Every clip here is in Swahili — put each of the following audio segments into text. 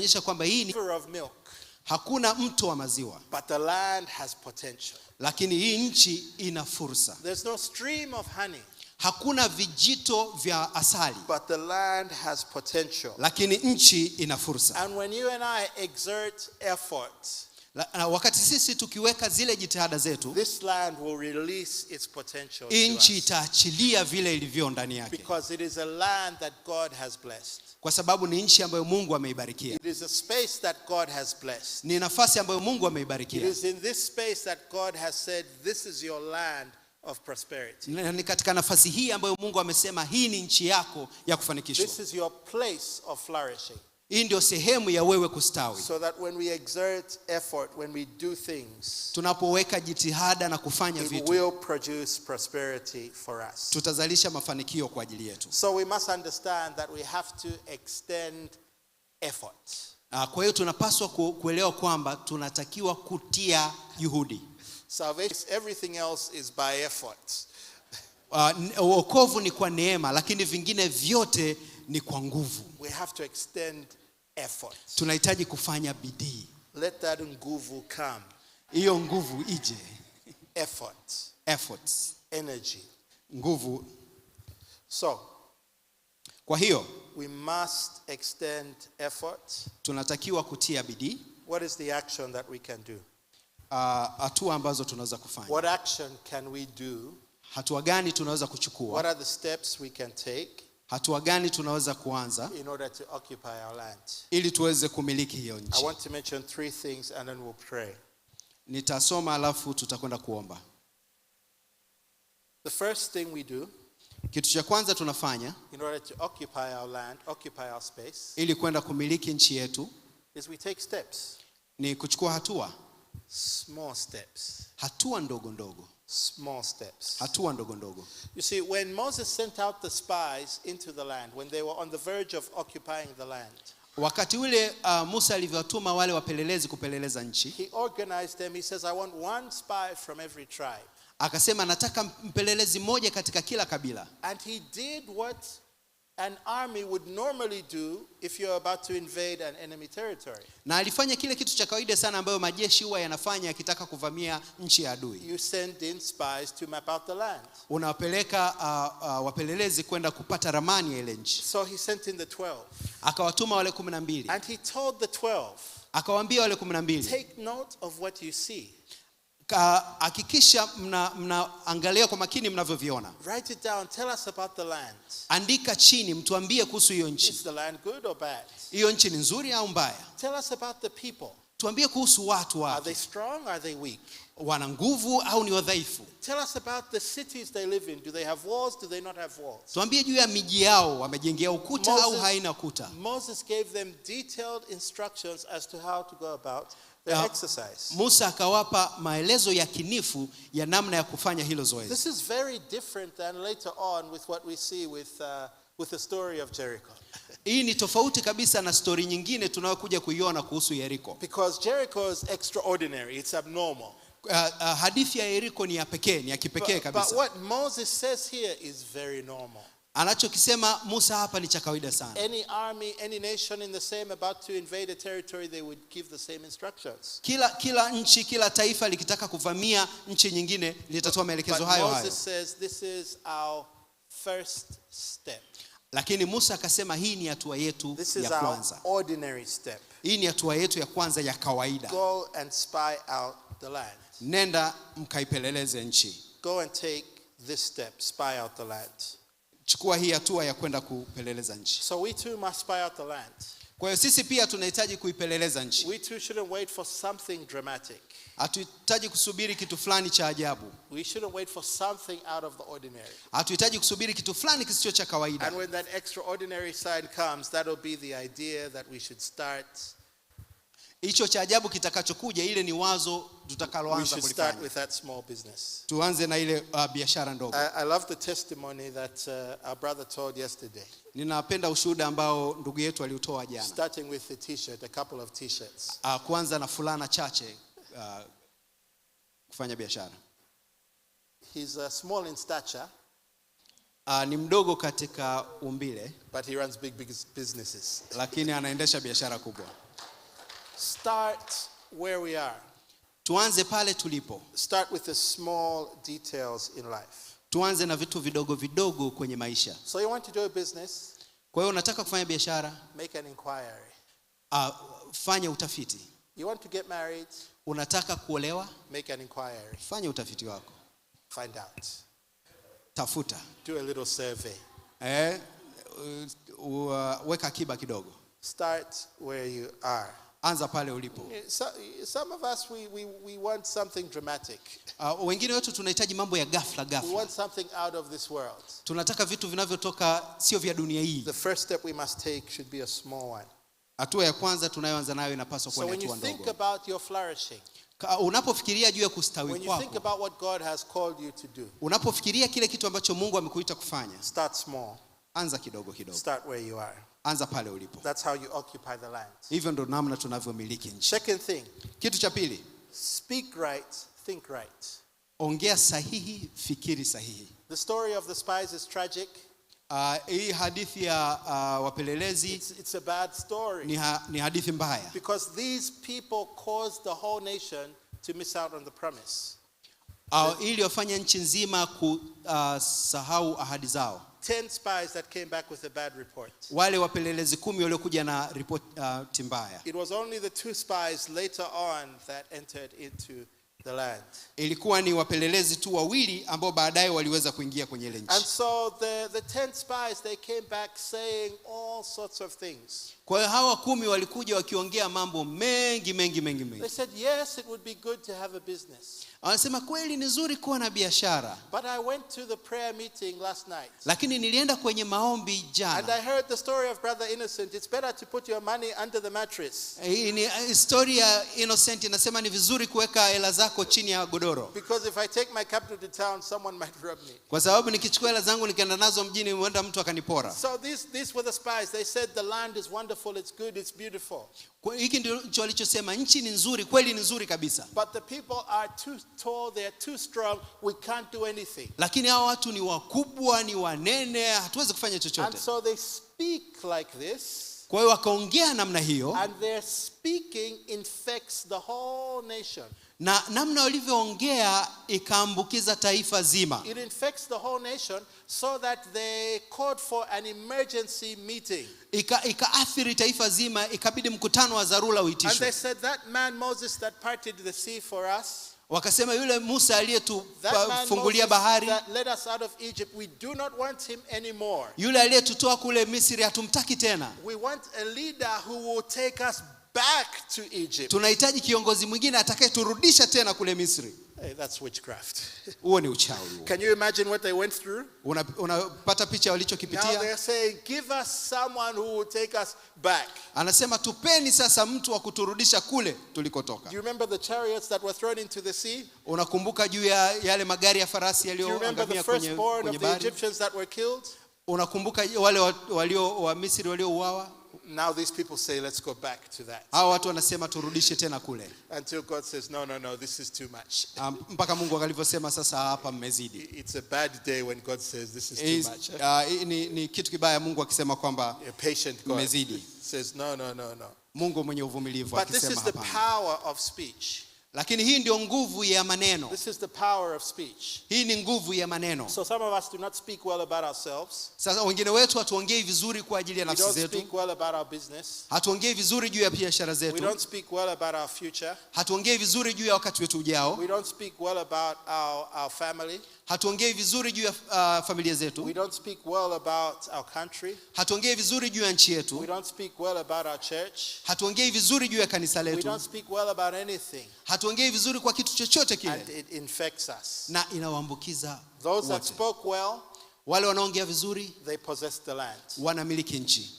Onyesha kwamba hii ni river of milk. Hakuna mto wa maziwa. But the land has potential. Lakini hii nchi ina fursa. There's no stream of honey. Hakuna vijito vya asali. But the land has potential. Lakini nchi ina fursa. And when you and I exert effort, na wakati sisi tukiweka zile jitihada zetu, this land will release its potential to nchi us. itaachilia vile ilivyo ndani yake. Because it is a land that God has blessed. Kwa sababu ni nchi ambayo Mungu ameibarikia. It is a space that God has blessed. Ni nafasi ambayo Mungu ameibarikia. It is in this space that God has said, this is your land of prosperity. Ni katika nafasi hii ambayo Mungu amesema hii ni nchi yako ya kufanikishwa. This is your place of flourishing. Hii ndio sehemu ya wewe kustawi. So that when we exert effort, when we do things, tunapoweka jitihada na kufanya vitu, it will produce prosperity for us. Tutazalisha mafanikio kwa ajili yetu. So we must understand that we have to extend effort. Kwa hiyo tunapaswa kuelewa kwamba tunatakiwa kutia juhudi. Salvation, everything else is by effort. Wokovu ni kwa neema, lakini vingine vyote ni kwa nguvu. We have to extend effort. Tunahitaji kufanya bidii. Let that nguvu come. Hiyo nguvu ije. Efforts. Energy. Nguvu. So, kwa hiyo we must extend effort. Tunatakiwa kutia bidii. What is the action that we can do? Hatua ambazo tunaweza kufanya. What action can we do? Hatua gani tunaweza kuchukua? What are the steps we can take? Hatua gani tunaweza kuanza in order to occupy our land? Ili tuweze kumiliki hiyo nchi. I want to mention 3 things and then we'll pray. Nitasoma alafu tutakwenda kuomba. The first thing we do, kitu cha kwanza tunafanya in order to occupy our land, occupy our space, ili kwenda kumiliki nchi yetu, is we take steps. Ni kuchukua hatua. Small steps. Hatua ndogo ndogo. Small steps. Hatua ndogo ndogo. You see, when Moses sent out the spies into the land, when they were on the verge of occupying the land, wakati ule Musa alivyotuma wale wapelelezi kupeleleza nchi, he organized them. He says, I want 1 spy from every tribe. Akasema nataka mpelelezi mmoja katika kila kabila. And he did what an army would normally do if you're about to invade an enemy territory. Na alifanya kile kitu cha kawaida sana ambayo majeshi huwa yanafanya yakitaka kuvamia nchi ya adui. You send in spies to map out the land. Unawapeleka wapelelezi kwenda kupata ramani ya ile nchi. So he sent in the 12. Akawatuma wale 12. And he told the 12, akawaambia wale 12, take note of what you see. Hakikisha mnaangalia kwa makini mnavyoviona. Write it down. Tell us about the land. Andika chini, mtuambie kuhusu hiyo nchi. Is the land good or bad? Hiyo nchi ni nzuri au mbaya? Tell us about the people. Tuambie kuhusu watu wake. Are they strong? Are they weak? Wana nguvu au ni wadhaifu? Tell us about the cities they live in. Do they have walls? Do they not have walls? Tuambie juu ya miji yao, wamejengea ukuta au haina ukuta. Moses gave them detailed instructions as to how to go about their exercise. Musa akawapa maelezo yakinifu ya namna ya kufanya hilo zoezi. This is very different than later on with what we see with the story of Jericho. Hii ni tofauti kabisa na story nyingine tunayokuja kuiona kuhusu Yeriko. Because Jericho is extraordinary, it's abnormal. Hadithi ya Yeriko ni ya pekee, ni ya kipekee kabisa. But what Moses says here is very normal. Anachokisema Musa hapa ni cha kawaida sana. Any army, any nation in the same about to invade a territory, they would give the same instructions. Kila nchi, kila taifa likitaka kuvamia nchi nyingine litatoa maelekezo hayo hayo. Moses says this is our first step. Lakini Musa akasema hii ni hatua yetu ya kwanza. This is our ordinary step. Hii ni hatua yetu ya kwanza ya kawaida. Go and spy out the land. Nenda mkaipeleleze nchi. Go and take this step, spy out the land. Chukua hii hatua ya kwenda kupeleleza nchi. So we too must spy out the land. Kwa hiyo sisi pia tunahitaji kuipeleleza nchi. We too shouldn't wait for something dramatic. Hatuhitaji kusubiri kitu fulani cha ajabu. We shouldn't wait for something out of the ordinary. Hatuhitaji kusubiri kitu fulani kisicho cha kawaida. And when that extraordinary side comes, that'll be the idea that we should start. Hicho cha ajabu kitakachokuja, ile ni wazo tutakaloanza kulifanya. We should start with that small business. Tuanze na ile biashara ndogo. I love the testimony that our brother told yesterday. Ninapenda ushuhuda ambao ndugu yetu aliutoa jana. Starting with the t-shirt, a couple of t-shirts. Kwanza na fulana chache kufanya biashara. He's small in stature. Ni mdogo katika umbile, but he runs big businesses. Lakini anaendesha biashara kubwa. Start where we are. Tuanze pale tulipo. Start with the small details in life. Tuanze na vitu vidogo vidogo kwenye maisha. So you want to do a business? Kwa hiyo unataka kufanya biashara? Make an inquiry. Fanya utafiti. You want to get married? Unataka kuolewa? Make an inquiry. Fanya utafiti wako. Find out. Tafuta. Do a little survey. Weka akiba kidogo. Start where you are. Anza pale ulipo. Some of us we want something dramatic. Wengine wetu tunahitaji mambo ya ghafla We ghafla. want something out of this world. Tunataka vitu vinavyotoka sio vya dunia hii. The first step we must take should be a small one. Hatua ya kwanza tunayoanza nayo inapaswa kuwa So ni when you hatua think ndogo. about your flourishing, Unapofikiria juu ya kustawi when you think kwako, about what God has called you to do, unapofikiria kile kitu ambacho Mungu amekuita kufanya, start small. anza kidogo kidogo. Start where you are. Anza pale ulipo. That's how you occupy the land. Hivyo ndo namna tunavyomiliki nchi. Second thing, Kitu cha pili, speak right, think right. ongea sahihi, fikiri sahihi. The story of the spies is tragic. Hii hadithi ya wapelelezi It's a bad story. ni hadithi mbaya. Because these people caused the whole nation to miss out on the promise. Ili wafanya nchi nzima kusahau ahadi zao. 10 spies that came back with a bad report. Wale wapelelezi 10 waliokuja na ripoti mbaya. It was only the 2 spies later on that entered into the land. Ilikuwa ni wapelelezi tu wawili ambao baadaye waliweza kuingia kwenye ile nchi. And so the 10 spies, they came back saying all sorts of things. Kwa hiyo hawa 10 walikuja wakiongea mambo mengi. They said, yes, it would be good to have a business. Wanasema kweli ni nzuri kuwa na biashara. But I went to the prayer meeting last night. Lakini nilienda kwenye maombi jana. And I heard the story of Brother Innocent. It's better to put your money under the mattress. Hii ni story ya Innocent, inasema ni vizuri kuweka hela zako chini ya godoro. Because if I take my capital to town, someone might rob me. Kwa sababu nikichukua hela zangu nikaenda nazo mjini, huenda mtu akanipora. So these were the spies. They said the land is wonderful, it's good, it's beautiful. Kwa hiki ndicho walichosema, nchi ni nzuri, kweli ni nzuri kabisa. But the people are too tall, they are too strong, we can't do anything. Lakini hao watu ni wakubwa, ni wanene, hatuwezi kufanya And chochote. so they speak like this. Kwa hiyo wakaongea namna hiyo. And their speaking infects the whole nation. Na namna walivyoongea ikaambukiza taifa zima. It infects the whole nation so that they called for an emergency meeting. Ikaathiri taifa zima, ikabidi mkutano wa dharura uitishwe. And they said that man Moses that parted the sea for us, wakasema yule Musa aliyetufungulia bahari, that led us out of Egypt, we do not want him anymore. yule aliyetutoa kule Misri hatumtaki tena. We want a leader who will take us back to Egypt. Tunahitaji kiongozi mwingine atakayeturudisha tena kule Misri. Hey, that's witchcraft. Huo ni uchawi. Can you imagine what they went through? Unapata picha Now walichokipitia? they're saying, give us someone who will take us back. Anasema tupeni sasa mtu wa kuturudisha kule tulikotoka. Do you remember the chariots that were thrown into the sea? Unakumbuka juu ya yale magari ya farasi Do you remember the yaliyoangamia kwenye firstborn of the bahari? Egyptians that were killed? Unakumbuka wale wa Misri waliouawa? Now these people say, let's go back to that. Hao watu wanasema turudishe tena kule. Until God says, no, this is too much. Mpaka Mungu alivyosema sasa hapa mmezidi. It's a bad day when God says this is too much. Ni kitu kibaya Mungu akisema kwamba A patient God mmezidi. says, no. Mungu mwenye uvumilivu But this is akisema the hapana. power of speech. Lakini hii ndio nguvu ya maneno. This is the power of speech. Hii ni nguvu ya maneno. So some of us do not speak well about ourselves. Sasa wengine wetu hatuongei vizuri kwa ajili ya We nafsi don't zetu. speak well about our business. Hatuongei vizuri juu ya biashara We zetu. don't speak well about our future. Hatuongei vizuri juu ya wakati wetu ujao. We don't speak well about our family. Hatuongei vizuri juu ya familia We zetu. don't speak well about our country. Hatuongei vizuri juu ya nchi We yetu. don't speak well about our church. Hatuongei vizuri juu ya kanisa We letu. don't speak well about anything. Hatuongei vizuri kwa kitu chochote And kile. it infects us. Na inawaambukiza Those that wote. spoke well, Wale wanaongea vizuri they possess the land. wanamiliki nchi.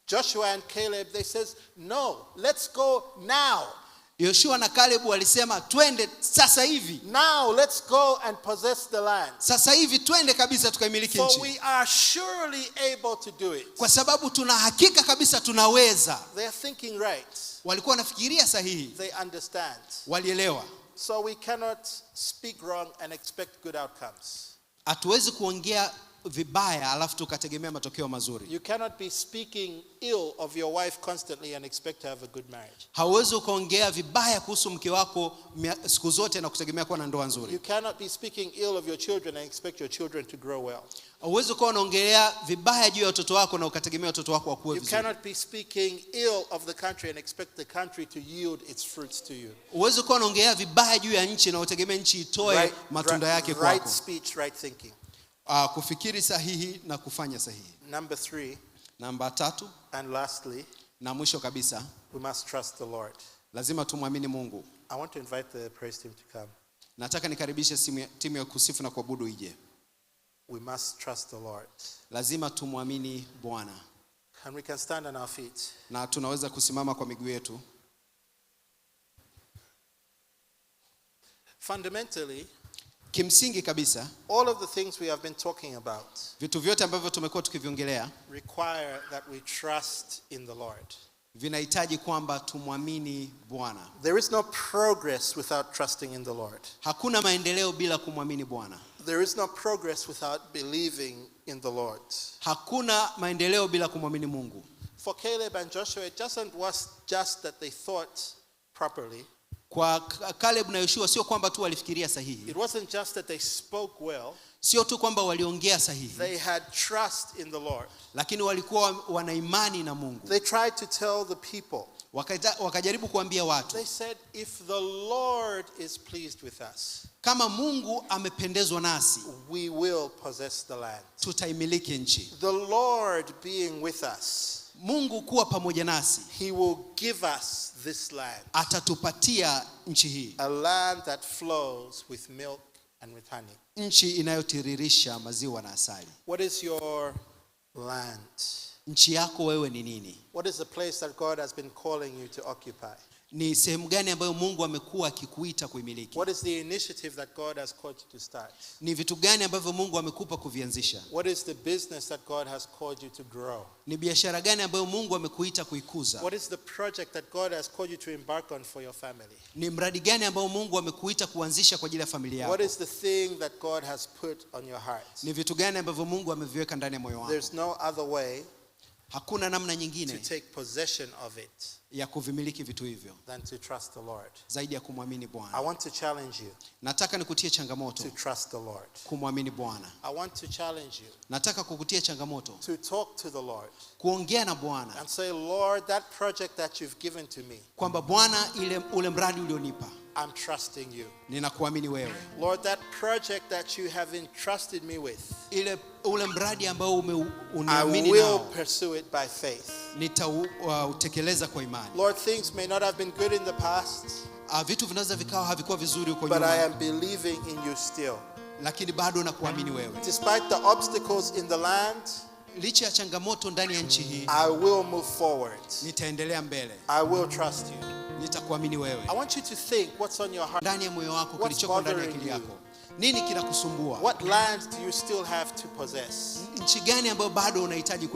Joshua and Caleb, they says, no, let's go now. Yoshua na Caleb walisema twende sasa hivi. Now let's go and possess the land. Sasa hivi twende kabisa tukaimiliki For nchi. we are surely able to do it. Kwa sababu tuna hakika kabisa tunaweza. They are thinking right. Walikuwa wanafikiria sahihi. They understand. Walielewa. So we cannot speak wrong and expect good outcomes. Hatuwezi kuongea vibaya alafu tukategemea matokeo mazuri. You cannot be speaking ill of your wife constantly and expect to have a good marriage. Hauwezi ukaongea vibaya kuhusu mke wako siku zote na kutegemea kuwa na ndoa nzuri. You cannot be speaking ill of your children and expect your children to grow well. Hauwezi kuwa unaongelea vibaya juu ya watoto wako na ukategemea watoto wako wakue vizuri. You cannot be speaking ill of the country and expect the country to yield its fruits to you. Hauwezi kuwa unaongelea vibaya juu ya nchi na utegemea nchi itoe matunda yake kwako. Right speech, right thinking. Kufikiri sahihi na kufanya sahihi. Number 3. Namba 3. And lastly, na mwisho kabisa, we must trust the Lord. Lazima tumwamini Mungu. I want to invite the praise team to come. Nataka nikaribishe timu ya kusifu na kuabudu ije. We must trust the Lord. Lazima tumwamini Bwana. And we can stand on our feet. Na tunaweza kusimama kwa miguu yetu. Fundamentally, kimsingi kabisa, all of the things we have been talking about, vitu vyote ambavyo tumekuwa tukiviongelea, require that we trust in the Lord. Vinahitaji kwamba tumwamini Bwana. There is no progress without trusting in the Lord. Hakuna maendeleo bila kumwamini Bwana. There is no progress without believing in the Lord. Hakuna maendeleo bila kumwamini Mungu. For Caleb and Joshua, it was just that they thought properly. Kwa Caleb na Yoshua sio kwamba tu walifikiria sahihi. It wasn't just that they spoke well. Sio tu kwamba waliongea sahihi. They had trust in the Lord. Lakini walikuwa wana imani na Mungu. They tried to tell the people. Wakajaribu kuambia watu. They said, if the Lord is pleased with us, kama Mungu amependezwa nasi, we will possess the land. Tutaimiliki nchi. The Lord being with us, Mungu kuwa pamoja nasi, he will give us this land. Atatupatia nchi hii. A land that flows with milk and with honey. Nchi inayotiririsha maziwa na asali. What is your land? Nchi yako wewe ni nini? What is the place that God has been calling you to occupy? Ni sehemu gani ambayo Mungu amekuwa akikuita kuimiliki? What is the initiative that God has called you to start? Ni vitu gani ambavyo Mungu amekupa kuvianzisha? What is the business that God has called you to grow? Ni biashara gani ambayo Mungu amekuita kuikuza? What is the project that God has called you to embark on for your family? Ni mradi gani ambao Mungu amekuita kuanzisha kwa ajili ya familia yako? What is the thing that God has put on your heart? Ni vitu gani ambavyo Mungu ameviweka ndani ya moyo wako? There's no other way. Hakuna namna nyingine to take possession of it ya kuvimiliki vitu hivyo than to trust the Lord. zaidi ya kumwamini Bwana. I want to challenge you. Nataka nikutie changamoto to trust the Lord. Kumwamini Bwana. I want to challenge you. Nataka kukutia changamoto to talk to the Lord. Kuongea na Bwana. And say, Lord, that project that you've given to me. Kwamba Bwana ule mradi ulionipa. I'm trusting you. Ninakuamini wewe. Lord, that project that you have entrusted me with. Ule mradi ambao uniamini nao. I will pursue it by faith. Nitautekeleza kwa imani. Lord, things may not have been good in the past. Vitu vinaweza vikawa havikuwa vizuri huko nyuma. But I am believing in you still. Lakini bado nakuamini wewe. Despite the obstacles in the land, licha ya changamoto ndani ya nchi hii, I will move forward. Nitaendelea mbele. I will trust you. Nitakuamini wewe. I want you to think what's on your heart. Ndani ya moyo wako kilichoko ndani ya akili yako. Nini kinakusumbua? What lands do you still have to possess? Nchi gani ambayo bado unahitaji